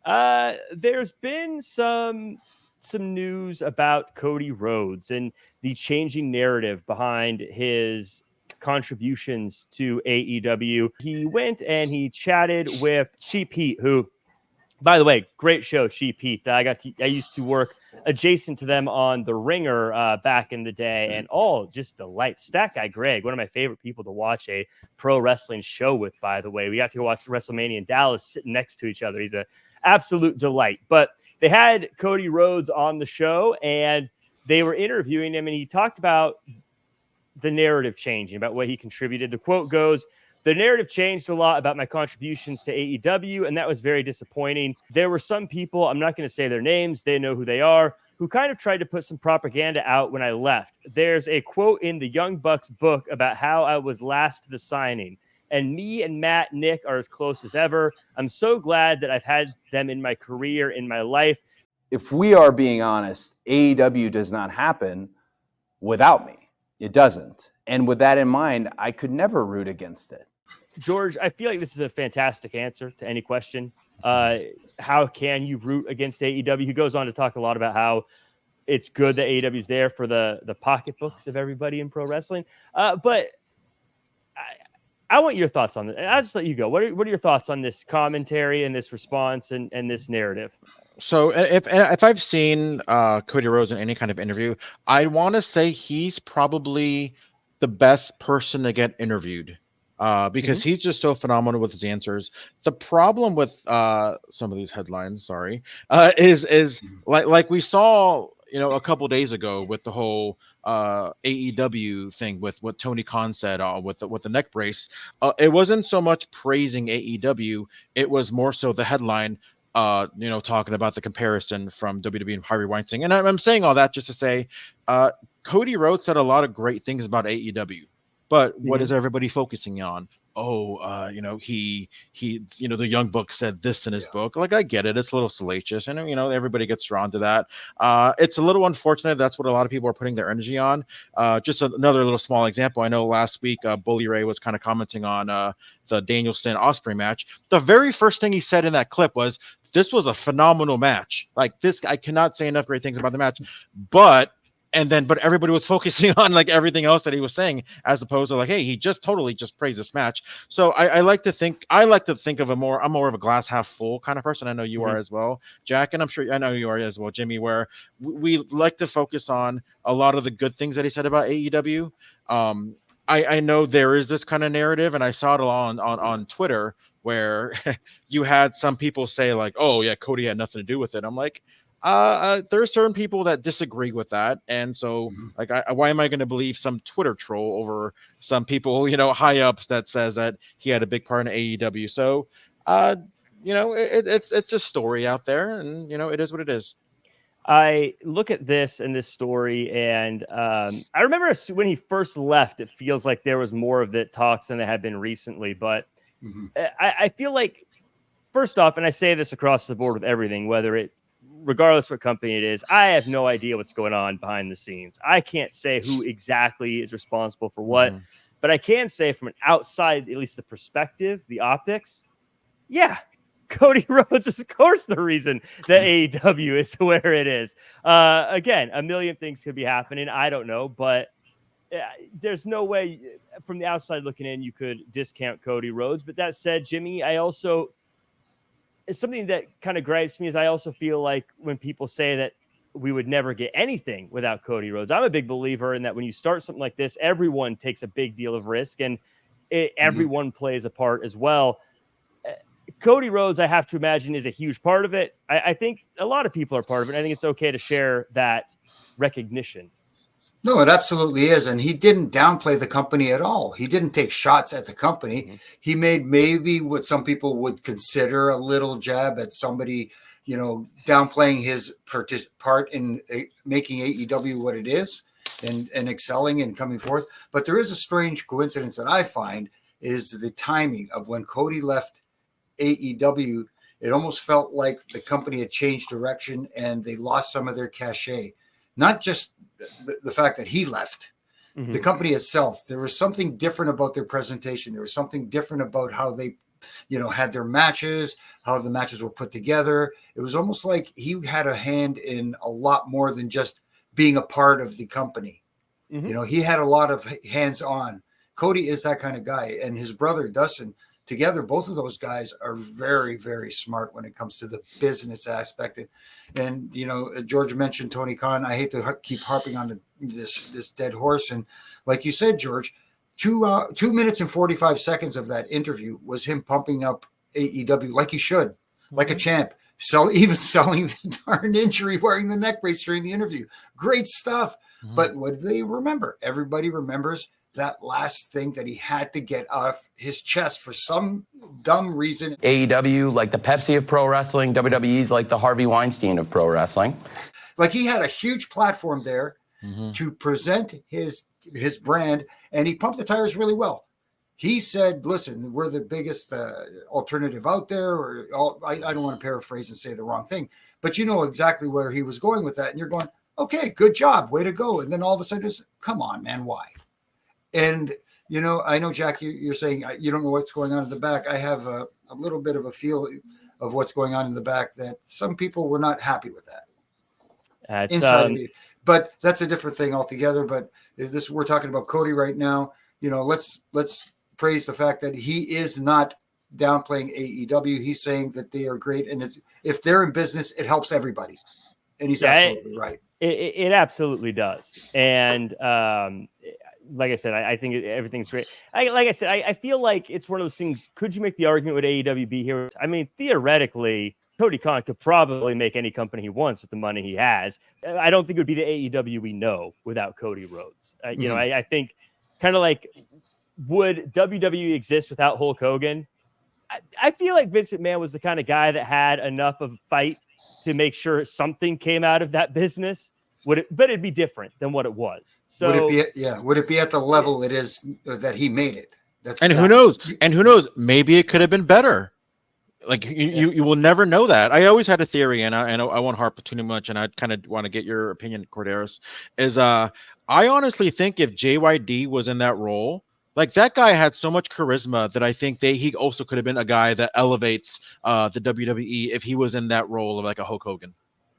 There's been some news about Cody Rhodes and the changing narrative behind his contributions to AEW. He went and he chatted with Cheap Heat, who, by the way, great show, Cheap Heat. I used to work adjacent to them on The Ringer back in the day, and just delight. Stat Guy Greg, one of my favorite people to watch a pro wrestling show with, by the way. We got to go watch WrestleMania in Dallas sitting next to each other. He's an absolute delight. But they had Cody Rhodes on the show, and they were interviewing him, and he talked about the narrative changing, about what he contributed. The quote goes, "The narrative changed a lot about my contributions to AEW, and that was very disappointing. There were some people, I'm not going to say their names, they know who they are, who kind of tried to put some propaganda out when I left. There's a quote in the Young Bucks book about how I was last to the signing, and me and Matt, Nick are as close as ever. I'm so glad that I've had them in my career, in my life." If we are being honest, AEW does not happen without me. It doesn't. And with that in mind, I could never root against it. George, I feel like this is a fantastic answer to any question. How can you root against AEW? He goes on to talk a lot about how it's good that AEW is there for the pocketbooks of everybody in pro wrestling. But I want your thoughts on this. I'll just let you go. What are your thoughts on this commentary and this response and this narrative? So if I've seen Cody Rhodes in any kind of interview, I want to say he's probably the best person to get interviewed because he's just so phenomenal with his answers. The problem with some of these headlines, is like we saw, a couple days ago with the whole AEW thing with what Tony Khan said with the neck brace. It wasn't so much praising AEW; it was more so the headline. Talking about the comparison from WWE and Harvey Weinstein. And I'm saying all that just to say, Cody Rhodes said a lot of great things about AEW, but what is everybody focusing on? He the Young Buck said this in his book. Like, I get it. It's a little salacious, and everybody gets drawn to that. It's a little unfortunate. That's what a lot of people are putting their energy on. Just another little small example. I know last week, Bully Ray was kind of commenting on the Danielson Ospreay match. The very first thing he said in that clip was, "This was a phenomenal match. Like this, I cannot say enough great things about the match." But everybody was focusing on like everything else that he was saying, as opposed to like, hey, he just totally just praised this match. So I like to think of I'm more of a glass half full kind of person. I know you are as well, Jack, and I know you are as well, Jimmy, where we like to focus on a lot of the good things that he said about AEW. I know there is this kind of narrative, and I saw it on Twitter where you had some people say like, "Oh yeah, Cody had nothing to do with it." I'm like, there are certain people that disagree with that, and so like, why am I going to believe some Twitter troll over some people, high ups that says that he had a big part in AEW? So, it's a story out there, and it is what it is. I look at this and this story, and I remember when he first left, it feels like there was more of the talks than there had been recently. But I feel like, first off, and I say this across the board with everything, regardless what company it is, I have no idea what's going on behind the scenes. I can't say who exactly is responsible for what, but I can say from an outside, at least the perspective, the optics, yeah, Cody Rhodes is, of course, the reason that AEW is where it is. Again, a million things could be happening. I don't know, but there's no way from the outside looking in you could discount Cody Rhodes. But that said, Jimmy, it's something that kind of gripes me is I also feel like when people say that we would never get anything without Cody Rhodes, I'm a big believer in that when you start something like this, everyone takes a big deal of risk, and everyone plays a part as well. Cody Rhodes, I have to imagine, is a huge part of it. I think a lot of people are part of it. I think it's okay to share that recognition. No, it absolutely is. And he didn't downplay the company at all. He didn't take shots at the company. He made maybe what some people would consider a little jab at somebody, downplaying his part in making AEW what it is and excelling and coming forth. But there is a strange coincidence that I find is the timing of when Cody left AEW. It almost felt like the company had changed direction and they lost some of their cachet. Not just the fact that he left, the company itself. There was something different about their presentation. There was something different about how they had their matches, how the matches were put together. It was almost like he had a hand in a lot more than just being a part of the company. He had a lot of hands-on. Cody is that kind of guy, and his brother Dustin, together, both of those guys are very, very smart when it comes to the business aspect. And George mentioned Tony Khan. I hate to keep harping on this dead horse. And like you said, George, 2 minutes and 45 seconds of that interview was him pumping up AEW like he should, like a champ. Even selling the darn injury, wearing the neck brace during the interview. Great stuff. But what do they remember? Everybody remembers that last thing that he had to get off his chest for some dumb reason. AEW, like the Pepsi of pro wrestling, WWE's like the Harvey Weinstein of pro wrestling. Like he had a huge platform there to present his brand, and he pumped the tires really well. He said, listen, we're the biggest alternative out there. I don't want to paraphrase and say the wrong thing, but you know exactly where he was going with that. And you're going, okay, good job, way to go. And then all of a sudden, it's, come on, man, why? And, I know, Jack, you're saying you don't know what's going on in the back. I have a little bit of a feel of what's going on in the back that some people were not happy with that. Inside of you. But that's a different thing altogether. But we're talking about Cody right now. Let's praise the fact that he is not downplaying AEW. He's saying that they are great. And if they're in business, it helps everybody. And he's absolutely right. It absolutely does. And, like I said, I think everything's great. I feel like it's one of those things. Could you make the argument with AEW be here? I mean, theoretically, Tony Khan could probably make any company he wants with the money he has. I don't think it would be the AEW we know without Cody Rhodes. I think kind of like, would WWE exist without Hulk Hogan? I feel like Vince McMahon was the kind of guy that had enough of a fight to make sure something came out of that business. But it'd be different than what it was. So would it be at the level it is that he made it? Who knows? And who knows? Maybe it could have been better. Like you will never know that. I always had a theory, and I won't harp too much, and I kind of want to get your opinion, Korderas. I honestly think if JYD was in that role, like that guy had so much charisma that I think he also could have been a guy that elevates the WWE if he was in that role of like a Hulk Hogan.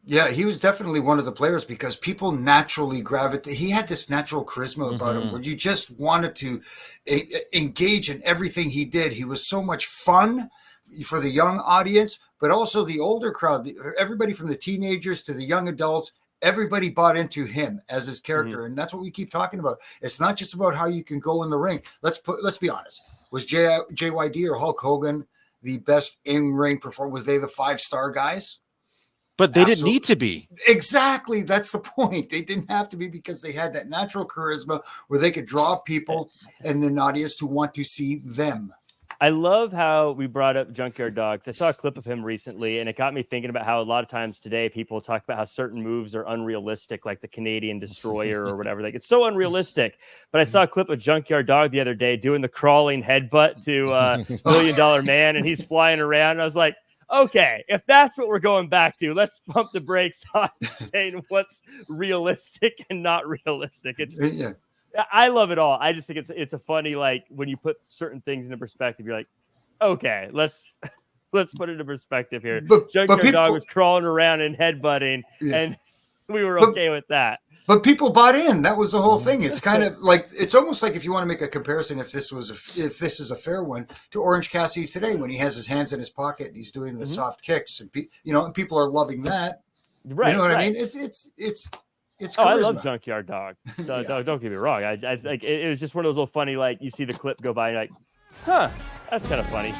Yeah, he was definitely one of the players because people naturally gravitate. He had this natural charisma about him where you just wanted to engage in everything he did. He was so much fun for the young audience, but also the older crowd, everybody from the teenagers to the young adults, everybody bought into him as his character. And that's what we keep talking about. It's not just about how you can go in the ring. Let's be honest. Was JYD or Hulk Hogan the best in-ring performer? Was they the 5-star guys? But they didn't need to be. Exactly. That's the point. They didn't have to be because they had that natural charisma where they could draw people and an audience to want to see them. I love how we brought up Junkyard Dogs. I saw a clip of him recently, and it got me thinking about how a lot of times today people talk about how certain moves are unrealistic, like the Canadian Destroyer or whatever. Like, it's so unrealistic. But I saw a clip of Junkyard Dog the other day doing the crawling headbutt to $1 Million Man, and he's flying around. And I was like, okay, if that's what we're going back to, let's pump the brakes on saying what's realistic and not realistic. I love it all. I just think it's a funny, like, when you put certain things into perspective, you're like, okay, let's put it into perspective here. Junkyard Dog was crawling around and headbutting, and we were okay with that. But people bought in. That was the whole thing. It's kind of like, it's almost like if you want to make a comparison, if this is a fair one, to Orange Cassidy today when he has his hands in his pocket and he's doing the soft kicks, and and people are loving that. Right. You know what I mean? It's charisma. I love Junkyard Dog. Don't get me wrong. I like it was just one of those little funny, like, you see the clip go by, and you're like, huh, that's kind of funny.